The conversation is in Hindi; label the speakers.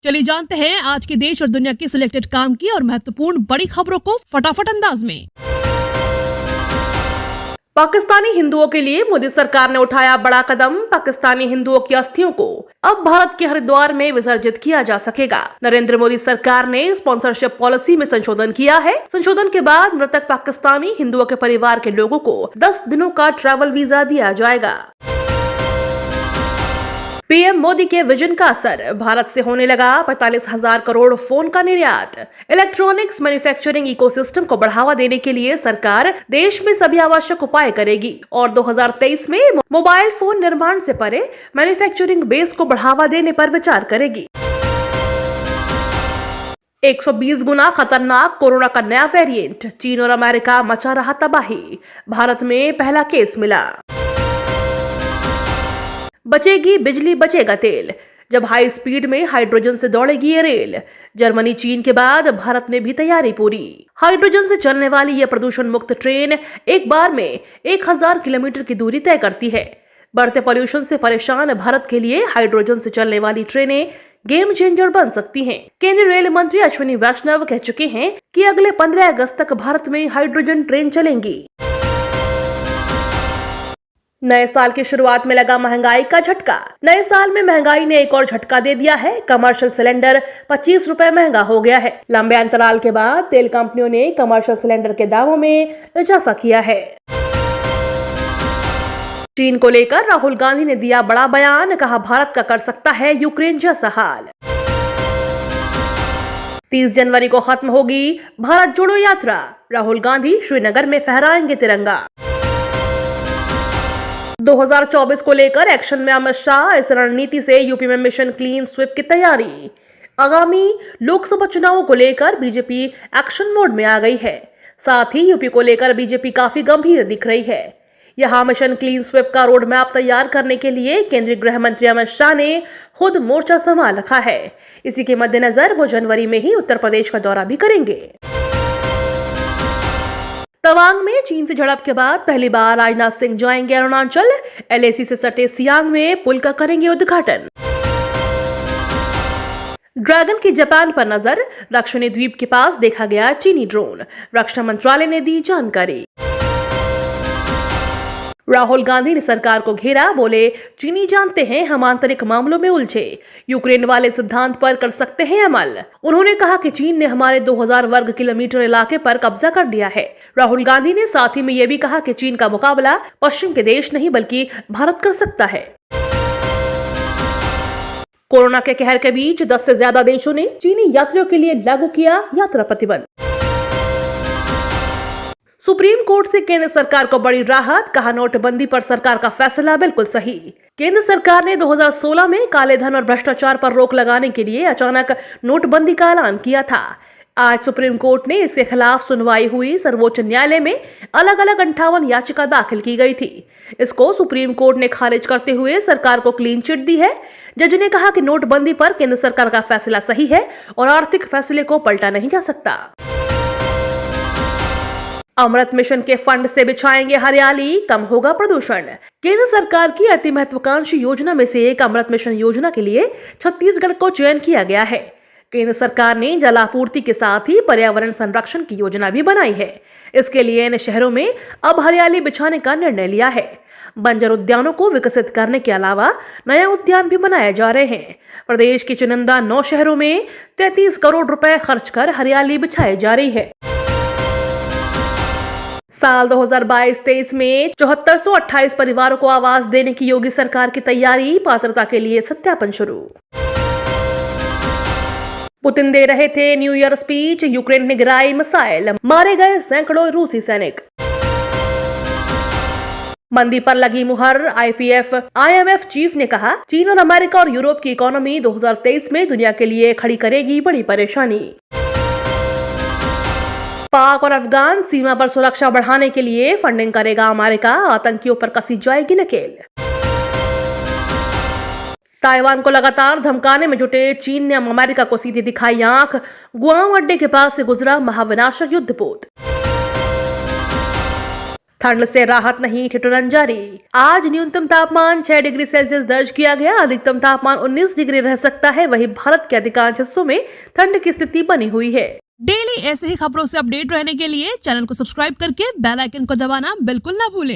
Speaker 1: चलिए जानते हैं आज के देश और दुनिया की सिलेक्टेड काम की और महत्वपूर्ण बड़ी खबरों को फटाफट अंदाज में। पाकिस्तानी हिंदुओं के लिए मोदी सरकार ने उठाया बड़ा कदम। पाकिस्तानी हिंदुओं की अस्थियों को अब भारत के हरिद्वार में विसर्जित किया जा सकेगा। नरेंद्र मोदी सरकार ने स्पॉन्सरशिप पॉलिसी में संशोधन किया है। संशोधन के बाद मृतक पाकिस्तानी हिंदुओं के परिवार के लोगों को 10 दिनों का ट्रैवल वीजा दिया जाएगा। पीएम मोदी के विजन का असर, भारत से होने लगा 45,000 करोड़ फोन का निर्यात। इलेक्ट्रॉनिक्स मैन्युफैक्चरिंग इकोसिस्टम को बढ़ावा देने के लिए सरकार देश में सभी आवश्यक उपाय करेगी और 2023 में मोबाइल फोन निर्माण से परे मैन्युफैक्चरिंग बेस को बढ़ावा देने पर विचार करेगी। 120 गुना खतरनाक कोरोना का नया वेरिएंट, चीन और अमेरिका मचा रहा तबाही, भारत में पहला केस मिला। बचेगी बिजली बचेगा तेल, जब हाई स्पीड में हाइड्रोजन से दौड़ेगी ये रेल। जर्मनी चीन के बाद भारत में भी तैयारी पूरी। हाइड्रोजन से चलने वाली यह प्रदूषण मुक्त ट्रेन एक बार में 1000 किलोमीटर की दूरी तय करती है। बढ़ते पॉल्यूशन से परेशान भारत के लिए हाइड्रोजन से चलने वाली ट्रेनें गेम चेंजर बन सकती हैं। केंद्रीय रेल मंत्री अश्विनी वैष्णव कह चुके हैं कि अगले 15 अगस्त तक भारत में हाइड्रोजन ट्रेन चलेंगी। नए साल की शुरुआत में लगा महंगाई का झटका। नए साल में महंगाई ने एक और झटका दे दिया है। कमर्शियल सिलेंडर 25 रुपए महंगा हो गया है। लंबे अंतराल के बाद तेल कंपनियों ने कमर्शियल सिलेंडर के दामों में इजाफा किया है। चीन को लेकर राहुल गांधी ने दिया बड़ा बयान, कहा भारत का कर सकता है यूक्रेन जैसा हाल। 30 जनवरी को खत्म होगी भारत जोड़ो यात्रा, राहुल गांधी श्रीनगर में फहराएंगे तिरंगा। 2024 को लेकर एक्शन में अमित शाह, इस रणनीति से यूपी में मिशन क्लीन स्वीप की तैयारी। आगामी लोकसभा चुनावों को लेकर बीजेपी एक्शन मोड में आ गई है। साथ ही यूपी को लेकर बीजेपी काफी गंभीर दिख रही है। यहां मिशन क्लीन स्वीप का रोड मैप तैयार करने के लिए केंद्रीय गृह मंत्री अमित शाह ने खुद मोर्चा संभाल रखा है। इसी के मद्देनजर वो जनवरी में ही उत्तर प्रदेश का दौरा भी करेंगे। तवांग में चीन से झड़प के बाद पहली बार राजनाथ सिंह जाएंगे अरुणाचल। एलएसी से सटे सियांग में पुल का करेंगे उद्घाटन। ड्रैगन की जापान पर नजर, दक्षिणी द्वीप के पास देखा गया चीनी ड्रोन, रक्षा मंत्रालय ने दी जानकारी। राहुल गांधी ने सरकार को घेरा, बोले चीनी जानते हैं हम आंतरिक मामलों में उलझे, यूक्रेन वाले सिद्धांत पर कर सकते हैं अमल। उन्होंने कहा कि चीन ने हमारे 2000 वर्ग किलोमीटर इलाके पर कब्जा कर लिया है। राहुल गांधी ने साथ ही में यह भी कहा कि चीन का मुकाबला पश्चिम के देश नहीं बल्कि भारत कर सकता है। कोरोना के कहर के बीच 10 से ज्यादा देशों ने चीनी यात्रियों के लिए लागू किया यात्रा प्रतिबंध। सुप्रीम कोर्ट से केंद्र सरकार को बड़ी राहत, कहा नोटबंदी पर सरकार का फैसला बिल्कुल सही। केंद्र सरकार ने 2016 में काले धन और भ्रष्टाचार पर रोक लगाने के लिए अचानक नोटबंदी का ऐलान किया था। आज सुप्रीम कोर्ट ने इसके खिलाफ सुनवाई हुई। सर्वोच्च न्यायालय में अलग अलग 58 याचिका दाखिल की गई थी। इसको सुप्रीम कोर्ट ने खारिज करते हुए सरकार को क्लीन चिट दी है। जज ने कहा कि नोटबंदी पर केंद्र सरकार का फैसला सही है और आर्थिक फैसले को पलटा नहीं जा सकता। अमृत मिशन के फंड से बिछाएंगे हरियाली, कम होगा प्रदूषण। केंद्र सरकार की अति महत्वाकांक्षी योजना में से एक अमृत मिशन योजना के लिए छत्तीसगढ़ को चयन किया गया है। केंद्र सरकार ने जलापूर्ति के साथ ही पर्यावरण संरक्षण की योजना भी बनाई है। इसके लिए इन शहरों में अब हरियाली बिछाने का निर्णय लिया है। बंजर उद्यानों को विकसित करने के अलावा नया उद्यान भी बनाए जा रहे हैं। प्रदेश के चुनिंदा 9 शहरों में 33 करोड़ रुपए खर्च कर हरियाली बिछाई जा रही है। साल 2022-23 में 7428 परिवारों को आवास देने की योगी सरकार की तैयारी, पात्रता के लिए सत्यापन शुरू। पुतिन दे रहे थे न्यू ईयर स्पीच, यूक्रेन ने गिराई मिसाइल, मारे गए सैकड़ों रूसी सैनिक। मंदी पर लगी मुहर, आईएमएफ चीफ ने कहा चीन और अमेरिका और यूरोप की इकोनॉमी 2023 में दुनिया के लिए खड़ी करेगी बड़ी परेशानी। पाक और अफगान सीमा पर सुरक्षा बढ़ाने के लिए फंडिंग करेगा अमेरिका, आतंकियों पर कसी जाएगी नकेल। ताइवान को लगातार धमकाने में जुटे चीन ने अमेरिका को सीधी दिखाई आंख, गुआम अड्डे के पास से गुजरा महाविनाशक युद्धपोत। ठंड से राहत नहीं, ठिठुरन जारी। आज न्यूनतम तापमान 6 डिग्री सेल्सियस दर्ज किया गया। अधिकतम तापमान 19 डिग्री रह सकता है। वहीं भारत के अधिकांश हिस्सों में ठंड की स्थिति बनी हुई है।
Speaker 2: डेली ऐसे ही खबरों से अपडेट रहने के लिए चैनल को सब्सक्राइब करके बेल आइकन को दबाना बिल्कुल ना भूलें।